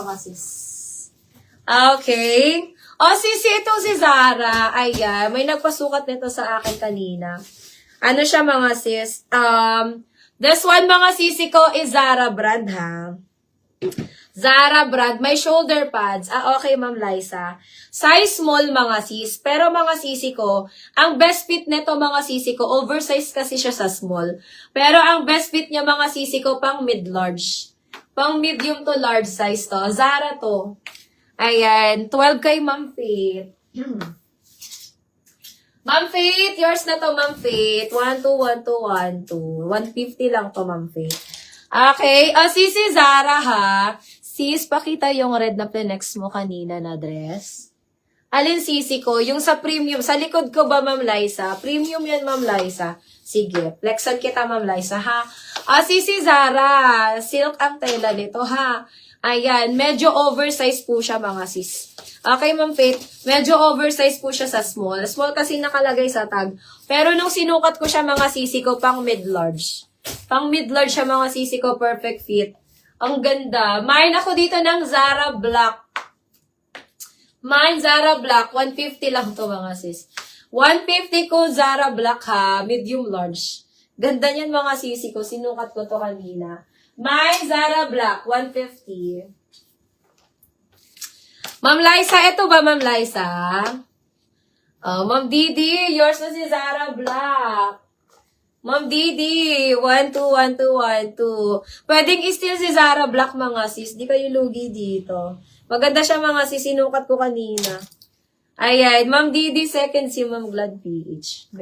mga sis. Okay. O, sis, ito si Zara. Ayan, may nagpasukat nito sa akin kanina. Ano siya mga sis? This one mga sisi ko is Zara brand ha. Zara brand. May shoulder pads. Okay, Ma'am Liza. Size small mga sis. Pero mga sisi ko, ang best fit nito mga sisi ko, oversized kasi siya sa small. Pero ang best fit niya mga sisi ko, pang mid-large. Pang medium to large size to. Zara to. Ayan. 12 kay Ma'am Faith. Ma'am Faith, yours na to, Ma'am Faith. 1-2, 1-2, 1-2. 150 lang to, Ma'am Faith. Okay. O, sisi Zara, ha. Sis, pakita yung red na plenex mo kanina na dress. Alin sisi ko? Yung sa premium. Sa likod ko ba, Ma'am Liza? Premium yan, Ma'am Liza. Sige. Flexan kita, Ma'am Liza, ha. O, sisi Zara. Silk ang tela nito, ha. Ayan. Medyo oversized po siya, mga sis. Okay, Ma'am Faith. Medyo oversized po siya sa small. Small kasi nakalagay sa tag. Pero nung sinukat ko siya, mga sisi ko, pang mid-large. Pang mid-large siya, mga sisi ko. Perfect fit. Ang ganda. Mine ako dito ng Zara Black. Mine, Zara Black. 150 lang to, mga sis. 150 ko, Zara Black, ha. Medium large. Ganda niyan, mga sisi ko. Sinukat ko to kanina. Mine, Zara Black. 150. Ma'am Liza, ito ba, Ma'am Liza? Oh, Ma'am Didi, yours na si Zara Black. Ma'am Didi, 1-2, 1-2, 1-2. Pwedeng i-steal si Zara Black, mga sis. Di kayo lugi dito. Maganda siya, mga sis. Sinukat ko kanina. Ayan, Ma'am Didi, second si Ma'am Glad PH.